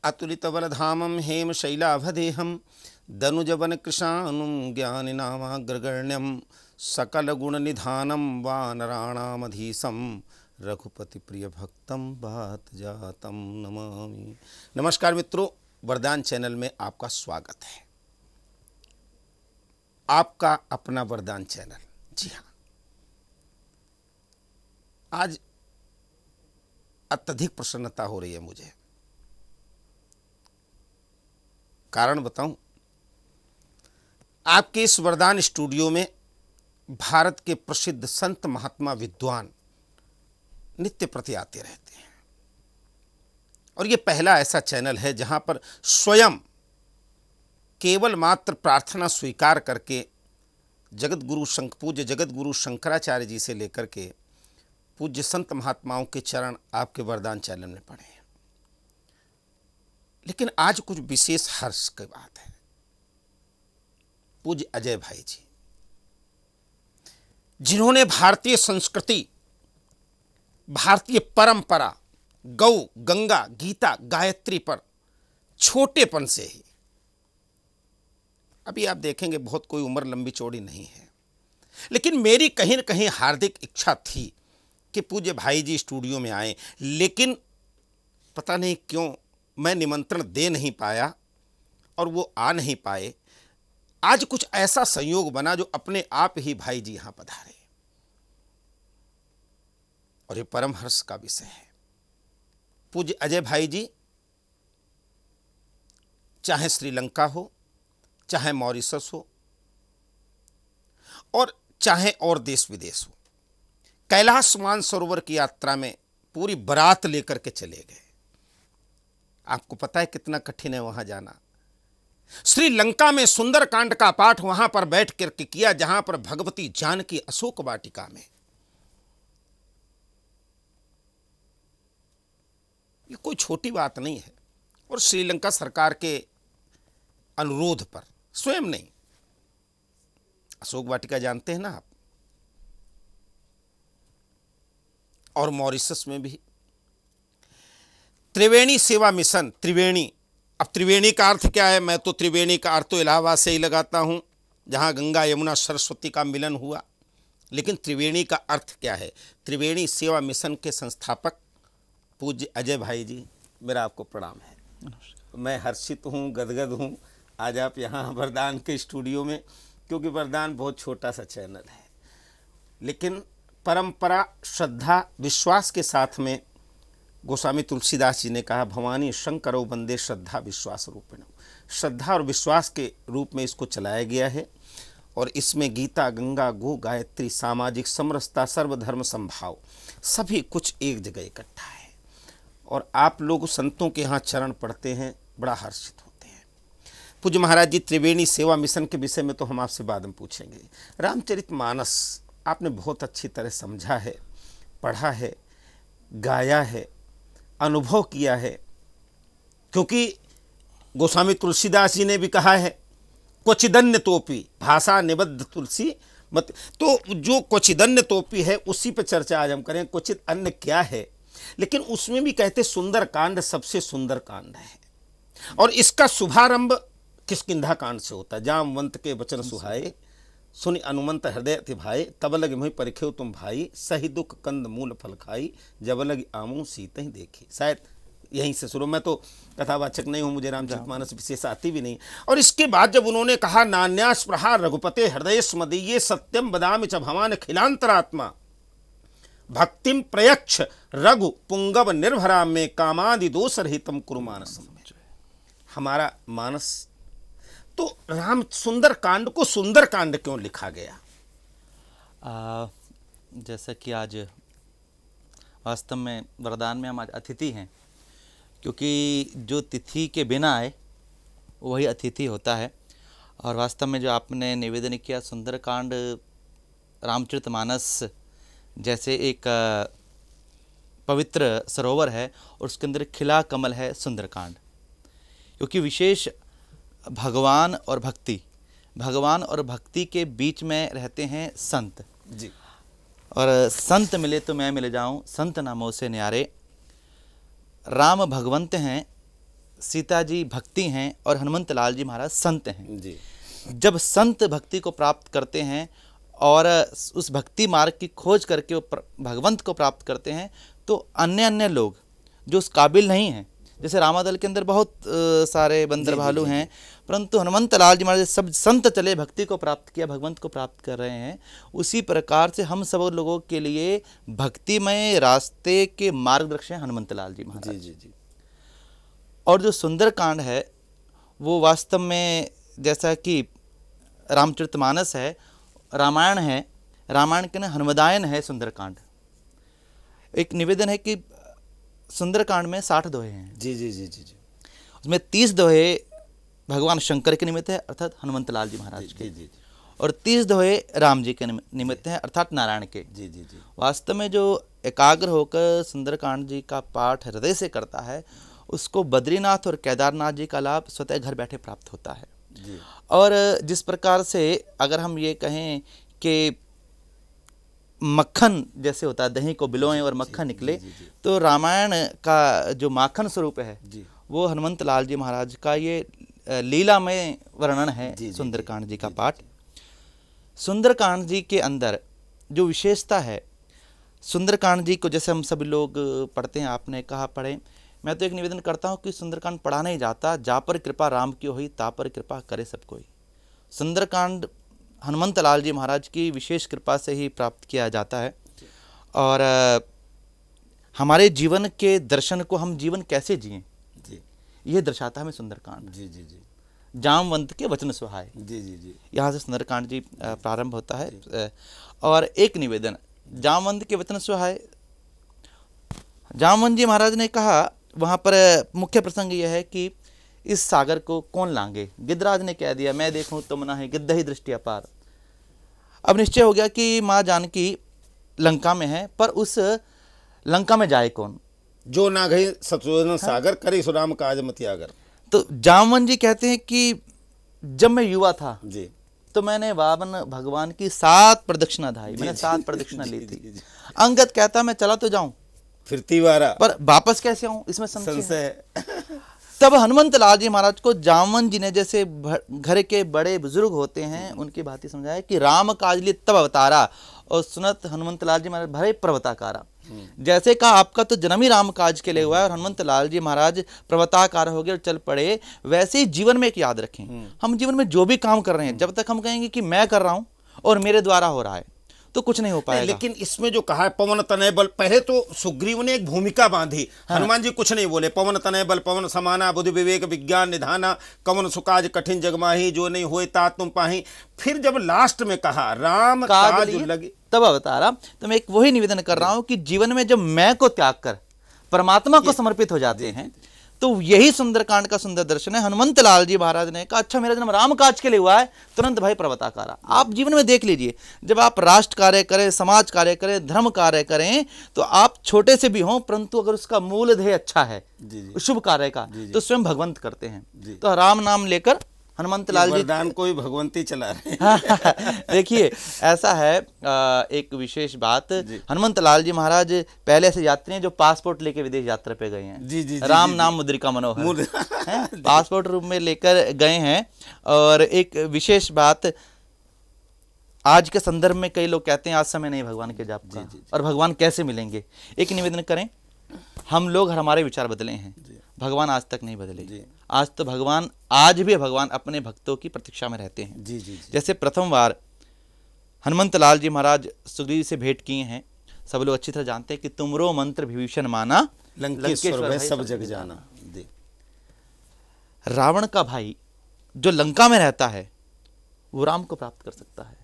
अतुलितबलधामं हेमशैलाभदेहं दनुजवनकृशानुं ज्ञानिनामाग्रगण्यं सकलगुणनिधानं वानराणामधीशं रघुपतिप्रियभक्तं वातजातं नमामि। नमस्कार मित्रों, वरदान चैनल में आपका स्वागत है। आपका अपना वरदान चैनल। जी हाँ, आज अत्यधिक प्रसन्नता हो रही है मुझे। कारण बताऊं, आपके इस वरदान स्टूडियो में भारत के प्रसिद्ध संत महात्मा विद्वान नित्य प्रति आते रहते हैं और ये पहला ऐसा चैनल है जहां पर स्वयं केवल मात्र प्रार्थना स्वीकार करके पूज्य जगत गुरु शंकराचार्य जी से लेकर के पूज्य संत महात्माओं के चरण आपके वरदान चैनल में पड़े हैं। लेकिन आज कुछ विशेष हर्ष की बात है। पूज्य अजय भाई जी, जिन्होंने भारतीय संस्कृति, भारतीय परंपरा, गौ, गंगा, गीता, गायत्री पर छोटेपन से ही, अभी आप देखेंगे बहुत कोई उम्र लंबी चौड़ी नहीं है, लेकिन मेरी कहीं न कहीं हार्दिक इच्छा थी कि पूज्य भाई जी स्टूडियो में आए, लेकिन पता नहीं क्यों मैं निमंत्रण दे नहीं पाया और वो आ नहीं पाए। आज कुछ ऐसा संयोग बना जो अपने आप ही भाई जी यहां पधारे और ये परम हर्ष का विषय है। पूज्य अजय भाई जी चाहे श्रीलंका हो, चाहे मॉरिशस हो और चाहे और देश विदेश हो, कैलाश मानसरोवर की यात्रा में पूरी बारात लेकर के चले गए। आपको पता है कितना कठिन है वहां जाना। श्रीलंका में सुंदरकांड का पाठ वहां पर बैठ करके किया, जहां पर भगवती जानकी अशोक वाटिका में। ये कोई छोटी बात नहीं है और श्रीलंका सरकार के अनुरोध पर, स्वयं नहीं, अशोक वाटिका जानते हैं ना आप, और मॉरिशस में भी त्रिवेणी सेवा मिशन। त्रिवेणी, अब त्रिवेणी का अर्थ क्या है? मैं तो त्रिवेणी का अर्थ तो इलाहाबाद से ही लगाता हूं, जहां गंगा यमुना सरस्वती का मिलन हुआ, लेकिन त्रिवेणी का अर्थ क्या है? त्रिवेणी सेवा मिशन के संस्थापक पूज्य अजय भाई जी, मेरा आपको प्रणाम है। मैं हर्षित हूं, गदगद हूं आज आप यहाँ वरदान के स्टूडियो में, क्योंकि वरदान बहुत छोटा सा चैनल है, लेकिन परंपरा, श्रद्धा, विश्वास के साथ में गोस्वामी तुलसीदास जी ने कहा, भवानी शंकरो वंदे श्रद्धा विश्वास रूपिणम। श्रद्धा और विश्वास के रूप में इसको चलाया गया है और इसमें गीता, गंगा, गो, गायत्री, सामाजिक समरसता, सर्वधर्म संभाव, सभी कुछ एक जगह इकट्ठा है और आप लोग संतों के यहाँ चरण पढ़ते हैं, बड़ा हर्षित होते हैं। पूज्य महाराज जी, त्रिवेणी सेवा मिशन के विषय में तो हम आपसे बाद में पूछेंगे। रामचरितमानस आपने बहुत अच्छी तरह समझा है, पढ़ा है, गाया है, अनुभव किया है, क्योंकि गोस्वामी तुलसीदास जी ने भी कहा है, क्वचिदन्य तोपी भाषा निबद्ध तुलसी मत। तो जो क्वचिदन्य तोपी है उसी पर चर्चा आज हम करें। क्वचित अन्य क्या है, लेकिन उसमें भी कहते सुंदर कांड सबसे सुंदर कांड है और इसका शुभारंभ किष्किंधा कांड से होता है। जामवंत के वचन सुहाए, सुनि अनुमंत हृदय अति भाई, तब लग मोहि परिख्यो तुम भाई, सही दुख कंद मूल फल खाई, जब लग आमू सीत ही देखी। शायद यहीं से शुरू। मैं तो कथावाचक नहीं हूँ, मुझे रामचरितमानस विशेष आती भी नहीं। और इसके बाद जब उन्होंने कहा, नान्यास प्रहार रघुपते हृदय स्मदीये, सत्यम बदामि च भवान खिलांतरात्मा, भक्तिम प्रयच्छ रघु पुंगव निर्भरा में, कामादि दोष रहितम कुरु मानसम। हमारा मानस तो राम सुंदर कांड को सुंदर कांड क्यों लिखा गया? जैसा कि आज वास्तव में वरदान में हम आज अतिथि हैं, क्योंकि जो तिथि के बिना आए वही अतिथि होता है। और वास्तव में जो आपने निवेदन किया, सुंदरकांड रामचरितमानस जैसे एक पवित्र सरोवर है और उसके अंदर खिला कमल है सुंदरकांड, क्योंकि विशेष भगवान और भक्ति के बीच में रहते हैं संत जी। और संत मिले तो मैं मिल जाऊं, संत नामों से न्यारे। राम भगवंत हैं, सीता जी भक्ति हैं और हनुमंत लाल जी महाराज संत हैं। जी जब संत भक्ति को प्राप्त करते हैं और उस भक्ति मार्ग की खोज करके वो भगवंत को प्राप्त करते हैं, तो अन्य अन्य लोग जो उस काबिल नहीं हैं, जैसे रामादल के अंदर बहुत सारे बंदर भालू हैं, परंतु हनुमंत लाल जी महाराज सब संत चले भक्ति को प्राप्त किया, भगवंत को प्राप्त कर रहे हैं। उसी प्रकार से हम सब लोगों के लिए भक्तिमय रास्ते के मार्गदर्शक हनुमंत लाल जी महाराज। जी जी। और जो सुंदरकांड है वो वास्तव में जैसा कि रामचरितमानस है, रामायण है, रामायण के ना हनुमदायन है सुंदरकांड। एक निवेदन है कि सुंदरकांड में 60 दोहे हैं। जी जी जी जी जी। उसमें 30 दोहे भगवान शंकर के निमित्त है अर्थात हनुमंत लाल जी महाराज के, जी और 30 दोहे राम जी के निमित्त हैं अर्थात नारायण के। जी जी जी। वास्तव में जो एकाग्र होकर सुंदरकांड जी का पाठ हृदय से करता है, उसको बद्रीनाथ और केदारनाथ जी का लाभ स्वतः घर बैठे प्राप्त होता है। जी। और जिस प्रकार से अगर हम ये कहें कि मक्खन जैसे होता है, दही को बिलोएं और मक्खन निकले, तो रामायण का जो माखन स्वरूप है वो हनुमंत लाल जी महाराज का ये लीलामय वर्णन है सुंदरकांड जी का पाठ। सुंदरकांड जी के अंदर जो विशेषता है, सुंदरकांड जी को जैसे हम सभी लोग पढ़ते हैं, आपने कहा पढ़ें, मैं तो एक निवेदन करता हूँ कि सुंदरकांड पढ़ा नहीं जाता, जा पर कृपा राम की होई ता पर कृपा करे सब कोई। सुंदरकांड हनुमंत लाल जी महाराज की विशेष कृपा से ही प्राप्त किया जाता है। और हमारे जीवन के दर्शन को हम जीवन कैसे जिएं, यह दर्शाता है हमें सुंदरकांड। जी जी जी। जामवंत के वचन सुहाए, जी जी जी, यहाँ से सुंदरकांड जी प्रारंभ होता है। और एक निवेदन, जामवंत के वचन सुहाए, जामवंत जी महाराज ने कहा, वहाँ पर मुख्य प्रसंग यह है कि इस सागर को कौन लांगे। गिद्धराज ने कह दिया, मैं देखूं तुम ना है गिद्ध ही दृष्टि अपार। अब निश्चय हो गया कि माँ जानकी लंका में है, पर उस लंका में जाए कौन। जो ना गए शत्रुघ्न सागर, करे सुराम काज मति आगर। तो जामवंत जी कहते हैं कि जब मैं युवा था जी, तो मैंने वामन भगवान की 7 प्रदक्षिणा धाई, मैंने 7 प्रदक्षिणा ली थी। अंगद कहता मैं चला तो जाऊं, फिर तीवारा, पर वापस कैसे आऊं, इसमें संशय है। तब हनुमंत लाल जी महाराज को जामवंत जी ने, जैसे घर के बड़े बुजुर्ग होते हैं, उनकी बात समझाया कि राम काज लिए तब अवतारा, और सुनत हनुमंत लाल जी महाराज भरे प्रवताकारा। जैसे कहा आपका तो जन्म ही राम काज के लिए हुआ है और हनुमंत लाल जी महाराज प्रवताकार हो गए और चल पड़े, वैसे ही जीवन में एक याद रखें, हम जीवन में जो भी काम कर रहे हैं, जब तक हम कहेंगे कि मैं कर रहा हूं और मेरे द्वारा हो रहा है, तो कुछ नहीं हो पाएगा। लेकिन इसमें जो कहा है पवन तनय बल, पहले तो सुग्रीव ने एक भूमिका बांधी, हनुमान जी कुछ नहीं बोले, पवन तनय बल पवन समाना, बुद्धि विवेक विज्ञान निधाना, कवन सुकाज कठिन जगमाही, जो नहीं होए ता तुम पाही। फिर जब लास्ट में कहा राम काज लगे तब अवतारा, तो मैं एक वही निवेदन कर रहा हूं कि जीवन में जब मैं को त्याग कर परमात्मा को समर्पित हो जाते हैं, तो यही सुंदरकांड का सुंदर दर्शन है। हनुमंत लाल जी महाराज ने कहा, अच्छा मेरा जन्म राम काज के लिए हुआ है, तुरंत भाई पर्वताकारा। आप जीवन में देख लीजिए, जब आप राष्ट्र कार्य करें, समाज कार्य करें, धर्म कार्य करें, तो आप छोटे से भी हों, परंतु अगर उसका मूल ध्येय अच्छा है शुभ कार्य का, तो स्वयं भगवंत करते हैं। तो राम नाम लेकर हनुमंत लाल जी वरदान कोई भगवंती चला रहे हैं। देखिए ऐसा है, एक विशेष बात, हनुमंत लाल जी महाराज पहले ऐसे यात्री हैं जो पासपोर्ट लेके विदेश यात्रा पे गए हैं। जी जी, राम नाम मुद्रिका मनोहर पासपोर्ट रूप में लेकर गए हैं। और एक विशेष बात, आज के संदर्भ में कई लोग कहते हैं आज समय नहीं भगवान के जाप का, और भगवान कैसे मिलेंगे। एक निवेदन करें, हम लोग हमारे विचार बदले हैं, भगवान आज तक नहीं बदले। आज तो भगवान, आज भी भगवान अपने भक्तों की प्रतीक्षा में रहते हैं। जी जी, जैसे प्रथम बार हनुमंत लाल जी महाराज सुग्रीव से भेंट किए हैं, सब लोग अच्छी तरह जानते हैं कि तुमरो मंत्र विभीषण माना, लंकेश्वर सब जग जाना। रावण का भाई जो लंका में रहता है वो राम को प्राप्त कर सकता है।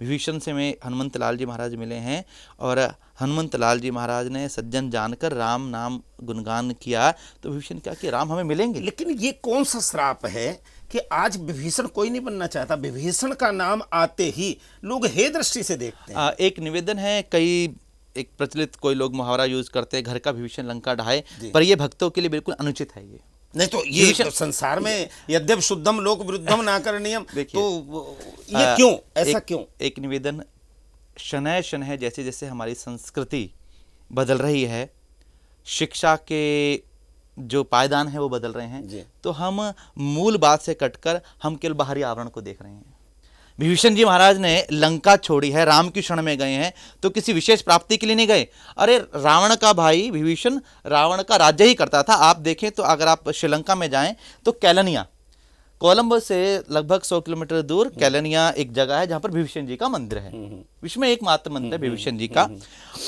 विभीषण से में हनुमंत लाल जी महाराज मिले हैं, और हनुमंत लाल जी महाराज ने सज्जन जानकर राम नाम गुणगान किया, तो विभीषण क्या कि राम हमें मिलेंगे। लेकिन ये कौन सा श्राप है कि आज विभीषण कोई नहीं बनना चाहता, विभीषण का नाम आते ही लोग हे दृष्टि से देखते हैं। एक निवेदन है, कई एक प्रचलित कोई लोग मुहावरा यूज करते हैं, घर का विभीषण लंका ढाए, पर ये भक्तों के लिए बिल्कुल अनुचित है। ये नहीं तो ये तो संसार में यद्यप शुद्धम लोक विरुद्धम ना कर नियम, तो ये क्यों ऐसा क्यों? एक निवेदन, शनय शनय जैसे जैसे हमारी संस्कृति बदल रही है, शिक्षा के जो पायदान है वो बदल रहे जी। हैं, तो हम मूल बात से कटकर हम केवल बाहरी आवरण को देख रहे हैं। विभीषण जी महाराज ने लंका छोड़ी है, राम की शरण में गए हैं, तो किसी विशेष प्राप्ति के लिए नहीं गए। अरे रावण का भाई विभीषण रावण का राज्य ही करता था। आप देखें तो अगर आप श्रीलंका में जाएं तो कैलनिया, कोलंबो से लगभग 100 किलोमीटर दूर कैलनिया एक जगह है जहां पर विभीषण जी का मंदिर है। विश्व में एकमात्र मंदिर है विभीषण जी का,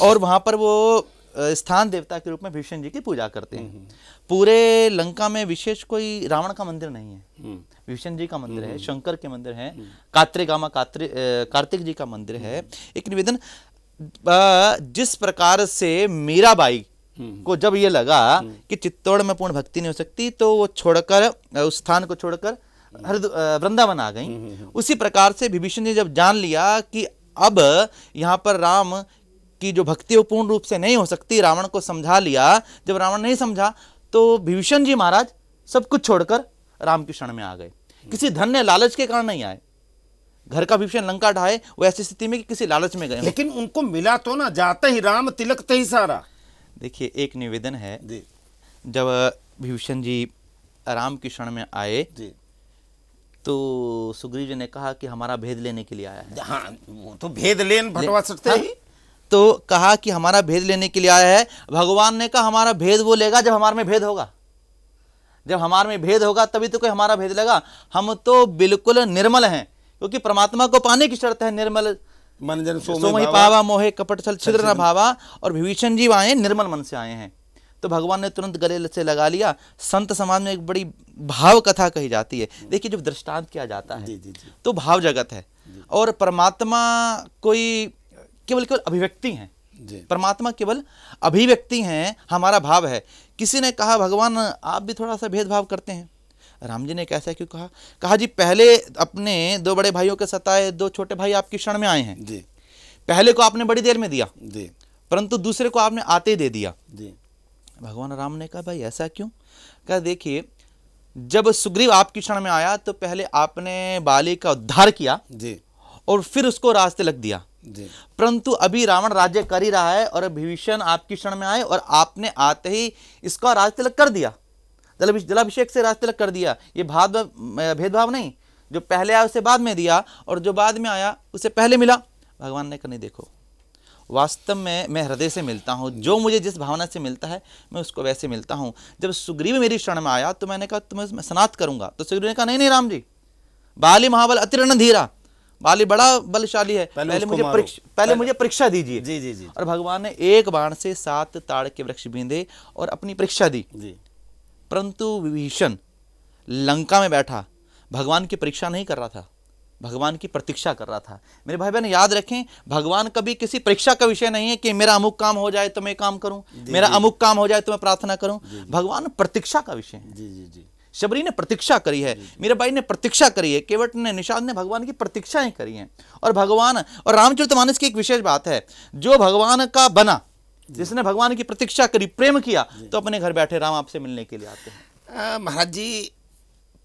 और वहां पर वो स्थान देवता के रूप में विभीषण जी की पूजा करते हैं। पूरे लंका में विशेष कोई रावण का मंदिर नहीं है, विभीषण जी का मंदिर है, शंकर के मंदिर है, कार्तिक जी का मंदिर है। एक निवेदन, जिस प्रकार से मीराबाई को जब ये लगा कि चित्तौड़ में पूर्ण भक्ति नहीं हो सकती, तो वो छोड़कर उस स्थान को छोड़कर वृंदावन आ गई। उसी प्रकार से विभीषण ने जब जान लिया कि अब यहाँ पर राम की जो भक्ति वो पूर्ण रूप से नहीं हो सकती, रावण को समझा लिया। जब रावण नहीं समझा तो विभीषण जी महाराज सब कुछ छोड़कर राम की शरण में आ गए। किसी धन्य लालच के कारण नहीं आए। घर का विभीषण लंका ढाए, वो ऐसी स्थिति में कि किसी लालच में गए। लेकिन उनको मिला तो ना, जाते ही राम तिलकते ही सारा। देखिए, एक निवेदन है, जब विभीषण जी राम की शरण में आए तो सुग्रीव जी ने कहा कि हमारा भेद लेने के लिए आया है। हाँ, वो तो भेद लेन भटवा सकते ही। तो कहा कि हमारा भेद लेने के लिए आया है। भगवान ने कहा हमारा भेद वो लेगा जब हमारे में भेद होगा। जब हमारे में भेद होगा तभी तो कोई हमारा भेद लेगा। हम तो बिल्कुल निर्मल हैं, क्योंकि परमात्मा को पाने की शर्त है निर्मल मन जन सोमहि पावा मोहे कपट छल छिद्र न भावा। और विभीषण जी आए निर्मल मन से आए हैं, तो भगवान ने तुरंत गले से लगा लिया। संत समाज में एक बड़ी भाव कथा कही जाती है। देखिए, जब दृष्टांत किया जाता है तो भाव जगत है, और परमात्मा कोई केवल अभिव्यक्ति हैं। परमात्मा केवल अभिव्यक्ति हैं, हमारा भाव है। किसी ने कहा भगवान आप भी थोड़ा सा भेदभाव करते हैं। राम जी ने कैसा क्यों कहा? कहा जी पहले अपने 2 बड़े भाइयों के सताए 2 छोटे भाई आपकी शरण में आए हैं। पहले को आपने बड़ी देर में दिया, परंतु दूसरे को आपने आते ही दे दिया। भगवान राम ने कहा भाई ऐसा क्यों? कहा देखिए, जब सुग्रीव आपकी शरण में आया तो पहले आपने बाली का उद्धार किया और फिर उसको राज तिलक दिया। परंतु अभी रावण राज्य कर ही रहा है और विभीषण आपकी शरण में आए और आपने आते ही इसका राज तिलक कर दिया, जलाभिषेक से राज तिलक कर दिया। ये भेदभाव नहीं, जो पहले आया उसे बाद में दिया और जो बाद में आया उसे पहले मिला। भगवान ने कहा नहीं, देखो वास्तव में मैं हृदय से मिलता हूँ, जो मुझे जिस भावना से मिलता है मैं उसको वैसे मिलता हूँ। जब सुग्रीव मेरी शरण में आया तो मैंने कहा तुम्हें सनात करूंगा, तो सुग्रीव ने कहा नहीं नहीं राम जी, बाली महाबल अतिरण धीरा, बाली बड़ा बलशाली है, पहले मुझे परीक्षा दीजिए। जी। और भगवान ने एक बाण से 7 ताड़ के वृक्ष बींधे और अपनी परीक्षा दी। परंतु विभीषण लंका में बैठा भगवान की परीक्षा नहीं कर रहा था, भगवान की प्रतीक्षा कर रहा था। मेरे भाई बहन याद रखें, भगवान कभी किसी परीक्षा का विषय नहीं है कि मेरा अमुक काम हो जाए तो मैं काम करूं, मेरा अमुक काम हो जाए तो मैं प्रार्थना करूं। भगवान प्रतीक्षा का विषय है। शबरी ने प्रतीक्षा करी है, मेरे भाई ने प्रतीक्षा करी है, केवट ने, निषाद ने भगवान की प्रतीक्षा ही करी है। और भगवान और रामचरितमानस की एक विशेष बात है, जो भगवान का बना, जिसने भगवान की प्रतीक्षा करी, प्रेम किया, तो अपने घर बैठे राम आपसे मिलने के लिए आते हैं। महाराज जी,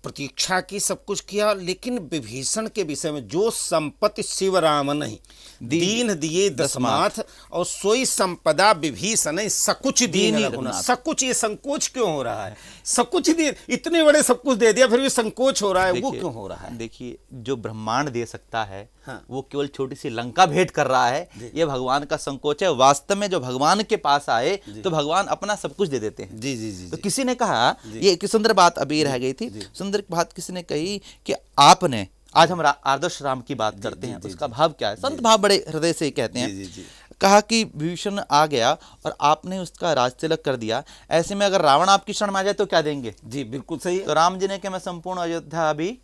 प्रतीक्षा की, सब कुछ किया, लेकिन विभीषण के विषय में जो संपत्ति शिव राम नहीं दीन दिए दसमाथ और सोई संपदा विभीषण सकुच दीन रघुनाथ। सकुच, ये संकोच क्यों हो रहा है? सकुच दे, इतने बड़े सब कुछ दे दिया फिर भी संकोच हो रहा है, वो क्यों हो रहा है? देखिए, जो ब्रह्मांड दे सकता है वो केवल छोटी सी लंका भेंट कर रहा है, ये भगवान का संकोच है। वास्तव में जो भगवान के पास आए तो भगवान अपना सब कुछ दे देते हैं। जी। तो किसी ने कहा, ये एक सुंदर बात अभी रह गई थी, सुंदर बात किसी ने कही कि आपने, आज हम आदर्श राम की बात करते हैं, उसका भाव क्या है? संत भाव बड़े हृदय से कहते हैं। कहा कि विभीषण आ गया और आपने उसका राज तिलक कर दिया, ऐसे में अगर रावण आपकी शरण में आ जाए तो क्या देंगे? जी बिल्कुल सही। तो राम जी ने कहा मैं संपूर्ण अयोध्या अभी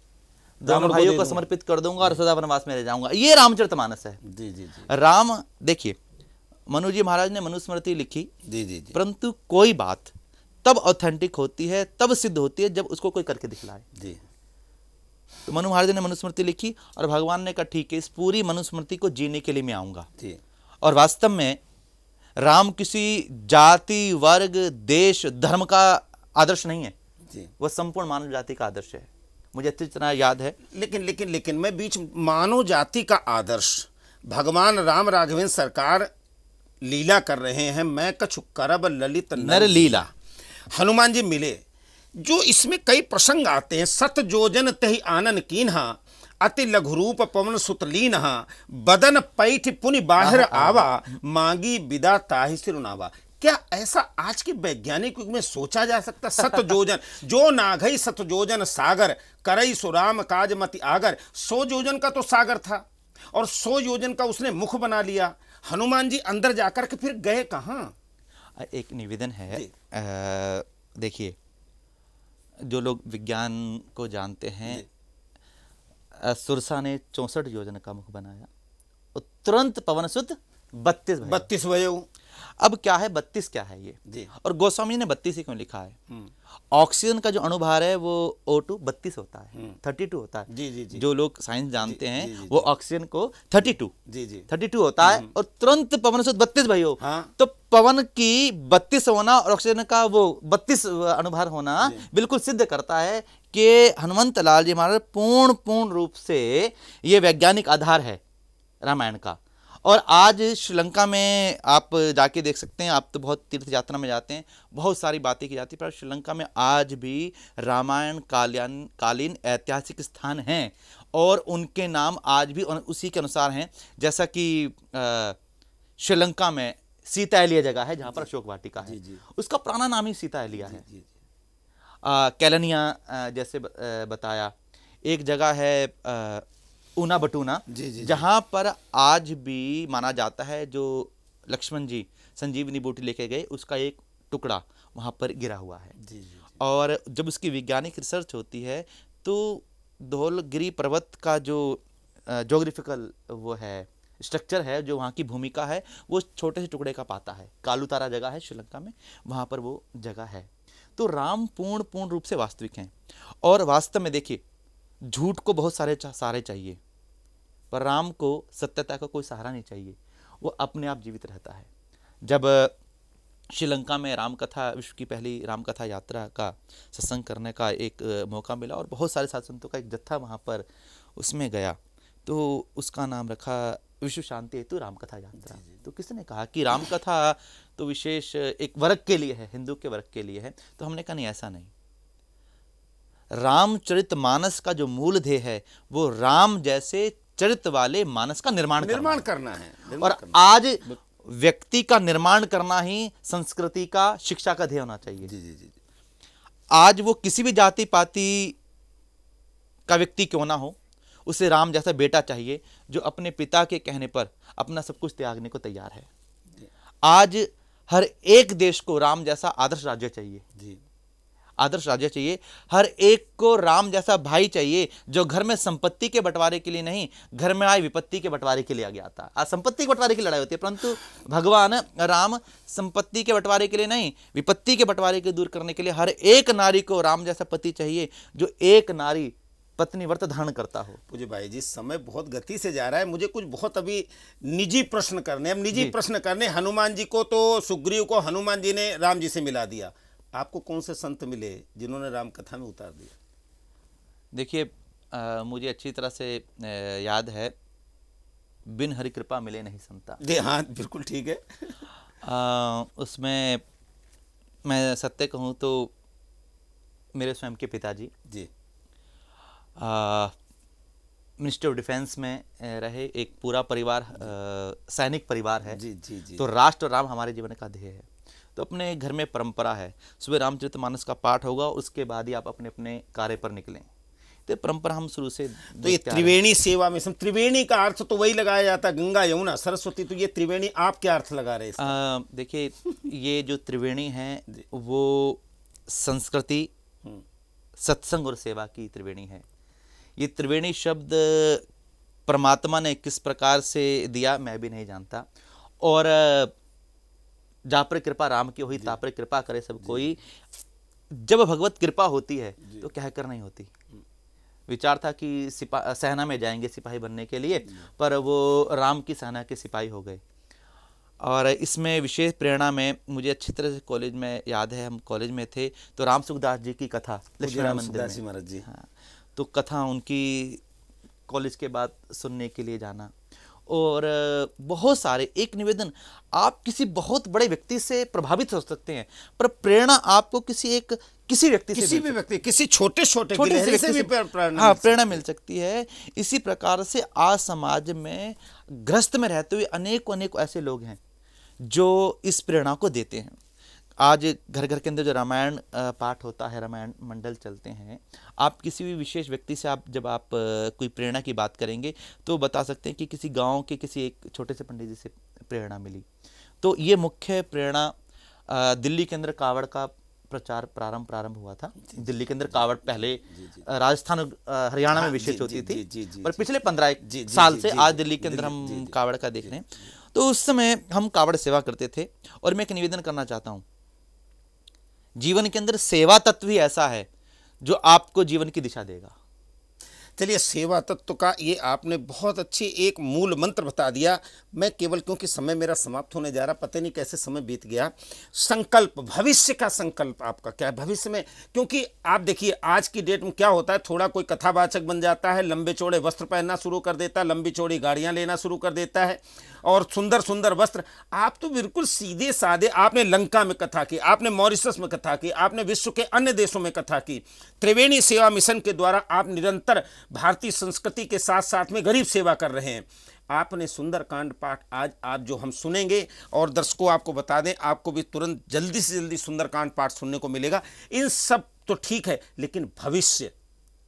दोनों भाइयों को समर्पित कर दूंगा और सदा वनवास में रह जाऊंगा। ये रामचरितमानस है। जी। राम, देखिए मनु जी महाराज ने मनुस्मृति लिखी, जी। परंतु कोई बात तब ऑथेंटिक होती है, तब सिद्ध होती है जब उसको कोई करके दिखलाए। जी। तो मनु महाराज ने मनुस्मृति लिखी और भगवान ने कहा ठीक है, इस पूरी मनुस्मृति को जीने के लिए मैं आऊंगा। और वास्तव में राम किसी जाति, वर्ग, देश, धर्म का आदर्श नहीं है, वह संपूर्ण मानव जाति का आदर्श है। मुझे अच्छी तरह याद है। लेकिन मैं बीच मानव जाति का आदर्श, भगवान राम राघवेंद्र सरकार लीला कर रहे हैं, मैं कछु करब ललित नर लीला। हनुमान जी मिले। जो इसमें कई प्रसंग आते हैं, सत जोजन तहि आनन कीन्हा, अति लघु रूप पवन सुत लीन्हा, बदन पैठ पुनि बाहर आवा, मांगी विदा ताहि सिरुनावा। क्या ऐसा आज के वैज्ञानिक युग में सोचा जा सकता? सत जोजन, जो नाघई सत जोजन सागर, करई सुराम काज मति आगर। 100 योजन का तो सागर था और 100 योजन का उसने मुख बना लिया। हनुमान जी अंदर जाकर के फिर गए कहाँ? एक निवेदन है, देखिए, जो लोग विज्ञान को जानते हैं, सुरसा ने 64 योजन का मुख बनाया और तुरंत पवन सुत 32 वयु। अब क्या है 32 क्या है ये जी। और गोस्वामी ने 32 ही क्यों लिखा है? ऑक्सीजन का जो अणुभार है वो O2 32 होता है, 32 होता है। जी जी जी। जो लोग साइंस जानते हैं जी, जी, वो ऑक्सीजन को 32 जी जी 32 होता है और तुरंत पवन सुत 32 भाई हो। हाँ। तो पवन की 32 होना और ऑक्सीजन का वो 32 अणुभार होना बिल्कुल सिद्ध करता है कि हनुमंत लाल जी महाराज पूर्ण रूप से ये वैज्ञानिक आधार है रामायण का। और आज श्रीलंका में आप जाके देख सकते हैं, आप तो बहुत तीर्थ यात्रा में जाते हैं, बहुत सारी बातें की जाती है, पर श्रीलंका में आज भी रामायण कालीन ऐतिहासिक स्थान हैं और उनके नाम आज भी उसी के अनुसार हैं। जैसा कि श्रीलंका में सीता एलिया जगह है जहाँ पर अशोक वाटिका है, उसका पुराना नाम ही सीता एलिया है। कैलनिया जैसे बताया, एक जगह है ऊना बटूना, जहां पर आज भी माना जाता है जो लक्ष्मण जी संजीवनी बूटी लेके गए उसका एक टुकड़ा वहां पर गिरा हुआ है। और जब उसकी वैज्ञानिक रिसर्च होती है तो धौलगिरी पर्वत का जो ज्योग्राफिकल वो है स्ट्रक्चर है, जो वहाँ की भूमिका है, वो छोटे से टुकड़े का पाता है। कालूतारा जगह है श्रीलंका में, वहाँ पर वो जगह है। तो राम पूर्ण रूप से वास्तविक हैं। और वास्तव में देखिए, झूठ को बहुत सहारे चाहिए, पर राम को सत्यता का कोई सहारा नहीं चाहिए, वो अपने आप जीवित रहता है। जब श्रीलंका में रामकथा, विश्व की पहली रामकथा यात्रा का सत्संग करने का एक मौका मिला और बहुत सारे साधु संतों का एक जत्था वहाँ पर उसमें गया, तो उसका नाम रखा विश्व शांति हेतु रामकथा यात्रा। तो किसी ने कहा कि रामकथा तो विशेष एक वर्ग के लिए है, हिंदू के वर्ग के लिए है। तो हमने कहा नहीं, ऐसा नहीं। रामचरितमानस का जो मूल ध्येय है वो राम जैसे चरित्र वाले मानस का निर्माण करना है। और आज व्यक्ति का निर्माण करना ही संस्कृति का, शिक्षा का ध्येय होना चाहिए। जी। आज वो किसी भी जाति पाति का व्यक्ति क्यों ना हो, उसे राम जैसा बेटा चाहिए जो अपने पिता के कहने पर अपना सब कुछ त्यागने को तैयार है। आज हर एक देश को राम जैसा आदर्श राज्य चाहिए। आदर्श राज्य चाहिए। हर एक को राम जैसा भाई चाहिए जो घर में संपत्ति के बंटवारे के लिए नहीं, घर में आए विपत्ति के बंटवारे के लिए आगे आता है। आज संपत्ति के बंटवारे की लड़ाई होती है, परंतु भगवान राम संपत्ति के बंटवारे के लिए नहीं, विपत्ति के बंटवारे के दूर करने के लिए हर एक नारी को राम जैसा पति चाहिए जो एक नारी पत्नी व्रत धारण करता हो। पूज्य भाई जी, समय बहुत गति से जा रहा है, मुझे कुछ बहुत अभी निजी प्रश्न करने, हनुमान जी को तो सुग्रीव को हनुमान जी ने राम जी से मिला दिया, आपको कौन से संत मिले जिन्होंने राम कथा में उतार दिया? देखिए, मुझे अच्छी तरह से याद है, बिन हरि कृपा मिले नहीं संता। जी हाँ, बिल्कुल ठीक है। उसमें मैं सत्य कहूँ तो मेरे स्वयं के पिताजी जी मिनिस्ट्री ऑफ डिफेंस में रहे, एक पूरा परिवार सैनिक परिवार है। जी। तो राष्ट्र राम हमारे जीवन का ध्येय है। तो अपने घर में परंपरा है, सुबह रामचरितमानस का पाठ होगा और उसके बाद ही आप अपने अपने कार्य पर निकलें। तो परंपरा हम शुरू से। तो ये त्रिवेणी सेवा में त्रिवेणी का अर्थ तो वही लगाया जाता है, गंगा यमुना सरस्वती, तो ये त्रिवेणी आप क्या अर्थ लगा रहे हैं? देखिए, ये जो त्रिवेणी है वो संस्कृति, सत्संग और सेवा की त्रिवेणी है। ये त्रिवेणी शब्द परमात्मा ने किस प्रकार से दिया मैं भी नहीं जानता, और जा पर कृपा राम की हुई ता पर कृपा करे सब कोई। जब भगवत कृपा होती है तो क्या कर नहीं होती। विचार था कि सेना में जाएंगे सिपाही बनने के लिए, पर वो राम की सेना के सिपाही हो गए। और इसमें विशेष प्रेरणा में मुझे अच्छी तरह से कॉलेज में याद है, हम कॉलेज में थे तो राम सुखदास जी की कथा लक्ष्मण मंदिर में, महाराज जी, हाँ, तो कथा उनकी कॉलेज के बाद सुनने के लिए जाना, और बहुत सारे, एक निवेदन, आप किसी बहुत बड़े व्यक्ति से प्रभावित हो सकते हैं, पर प्रेरणा आपको किसी व्यक्ति से किसी भी व्यक्ति, किसी छोटे छोटे गिलहरी से भी प्रेरणा मिल सकती है। इसी प्रकार से आज समाज में ग्रस्त में रहते हुए अनेक ऐसे लोग हैं जो इस प्रेरणा को देते हैं। आज घर घर के अंदर जो रामायण पाठ होता है, रामायण मंडल चलते हैं, आप किसी भी विशेष व्यक्ति से जब आप कोई प्रेरणा की बात करेंगे तो बता सकते हैं कि किसी गांव के किसी एक छोटे से पंडित जी से प्रेरणा मिली। तो ये मुख्य प्रेरणा दिल्ली के अंदर कावड़ का प्रचार प्रारंभ हुआ था। दिल्ली के अंदर कावड़ पहले राजस्थान हरियाणा में विशेष होती थी, पर पिछले 15 साल से आज दिल्ली के अंदर हम कावड़ का देख रहे हैं। तो उस समय हम कावड़ सेवा करते थे। और मैं एक निवेदन करना चाहता हूं, जीवन के अंदर सेवा तत्व ही ऐसा है जो आपको जीवन की दिशा देगा। चलिए, सेवा तत्व का ये आपने बहुत अच्छी एक मूल मंत्र बता दिया। मैं केवल, क्योंकि समय मेरा समाप्त होने जा रहा, पता नहीं कैसे समय बीत गया। संकल्प, भविष्य का संकल्प आपका क्या है भविष्य में? क्योंकि आप देखिए आज की डेट में क्या होता है, थोड़ा कोई कथावाचक बन जाता है, लंबे चौड़े वस्त्र पहनना शुरू कर देता है, लंबी चौड़ी गाड़ियां लेना शुरू कर देता है और सुंदर सुंदर वस्त्र। आप तो बिल्कुल सीधे साधे, आपने लंका में कथा की, आपने मॉरिशस में कथा की, आपने विश्व के अन्य देशों में कथा की। त्रिवेणी सेवा मिशन के द्वारा आप निरंतर भारतीय संस्कृति के साथ साथ में गरीब सेवा कर रहे हैं। आपने सुंदरकांड पाठ आज आप जो हम सुनेंगे, और दर्शकों आपको बता दें, आपको भी तुरंत जल्दी से जल्दी सुंदरकांड पाठ सुनने को मिलेगा। इन सब तो ठीक है, लेकिन भविष्य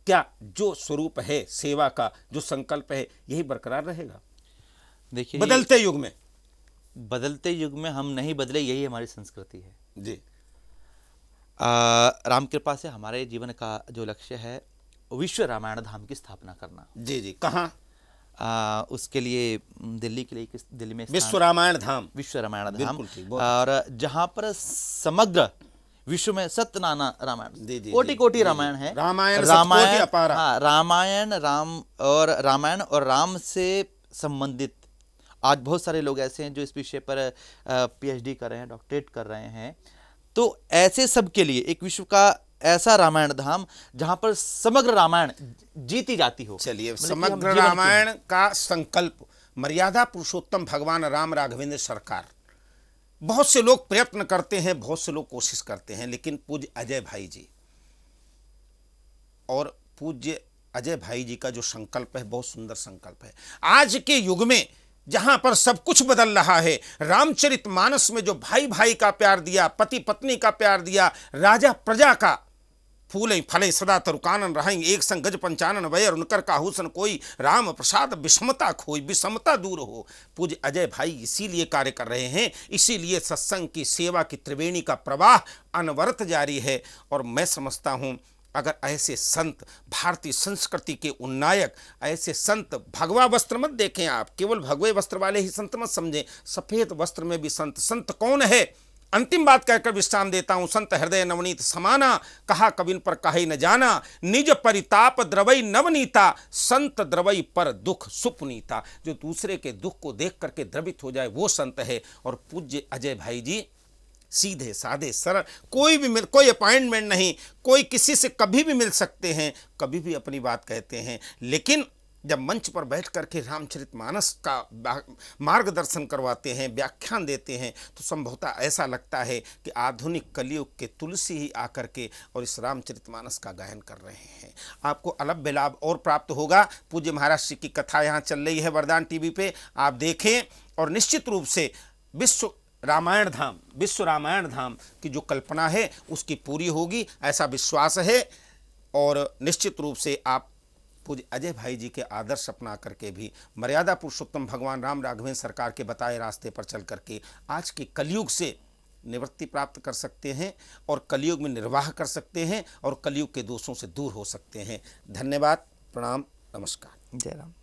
क्या जो स्वरूप है सेवा का, जो संकल्प है, यही बरकरार रहेगा? देखिए, बदलते युग में हम नहीं बदले, यही हमारी संस्कृति है जी। राम कृपा से हमारे जीवन का जो लक्ष्य है, विश्व रामायण धाम की स्थापना करना। जी। कहाँ? उसके लिए दिल्ली के लिए दिल्ली में विश्व रामायण धाम, और जहां पर समग्र विश्व में सत्यनारायण रामायण, कोटि रामायण है। रामायण रामायण और राम से संबंधित आज बहुत सारे लोग ऐसे हैं जो इस विषय पर PhD कर रहे हैं, डॉक्टरेट कर रहे हैं। तो ऐसे सब के लिए एक विश्व का ऐसा रामायण धाम जहां पर समग्र रामायण जीती जाती हो। चलिए, समग्र रामायण का संकल्प मर्यादा पुरुषोत्तम भगवान राम राघवेंद्र सरकार। बहुत से लोग प्रयत्न करते हैं, बहुत से लोग कोशिश करते हैं, लेकिन पूज्य अजय भाई जी और पूज्य अजय भाई जी का जो संकल्प है, बहुत सुंदर संकल्प है। आज के युग में जहां पर सब कुछ बदल रहा है, रामचरितमानस में जो भाई भाई का प्यार दिया, पति पत्नी का प्यार दिया, राजा प्रजा का फूले फले सदा तरुकानन रहेंगे, एक संग गज पंचानन वैर उनकर काहूसन कोई, राम प्रसाद विषमता खोई, विषमता दूर हो। पूज्य अजय भाई इसीलिए कार्य कर रहे हैं, इसीलिए सत्संग की सेवा की त्रिवेणी का प्रवाह अनवरत जारी है। और मैं समझता हूं, अगर ऐसे संत, भारतीय संस्कृति के उन्नायक, ऐसे संत, भगवा वस्त्र मत देखें आप, केवल भगवे वस्त्र वाले ही संत मत समझें, सफेद वस्त्र में भी संत। संत कौन है? अंतिम बात कहकर विश्राम देता हूं। संत हृदय नवनीत समाना, कहा कविन पर कहे न जाना, निज परिताप द्रवई नवनीता, संत द्रवई पर दुख सुपनीता। जो दूसरे के दुख को देख करके द्रवित हो जाए, वो संत है। और पूज्य अजय भाई जी सीधे साधे सरल, कोई अपॉइंटमेंट नहीं, कोई किसी से कभी भी मिल सकते हैं, कभी भी अपनी बात कहते हैं। लेकिन जब मंच पर बैठ करके रामचरितमानस का मार्गदर्शन करवाते हैं, व्याख्यान देते हैं, तो संभवतः ऐसा लगता है कि आधुनिक कलयुग के तुलसी ही आकर के और इस रामचरितमानस का गायन कर रहे हैं। आपको अलग लाभ और प्राप्त होगा। पूज्य महाराज जी की कथा यहाँ चल रही है वरदान टीवी पे, आप देखें। और निश्चित रूप से विश्व रामायण धाम की जो कल्पना है उसकी पूरी होगी, ऐसा विश्वास है। और निश्चित रूप से आप पूज्य अजय भाई जी के आदर्श अपना करके भी मर्यादा पुरुषोत्तम भगवान राम राघवेंद्र सरकार के बताए रास्ते पर चल करके आज के कलयुग से निवृत्ति प्राप्त कर सकते हैं और कलयुग में निर्वाह कर सकते हैं और कलयुग के दोषों से दूर हो सकते हैं। धन्यवाद, प्रणाम, नमस्कार। जय राम।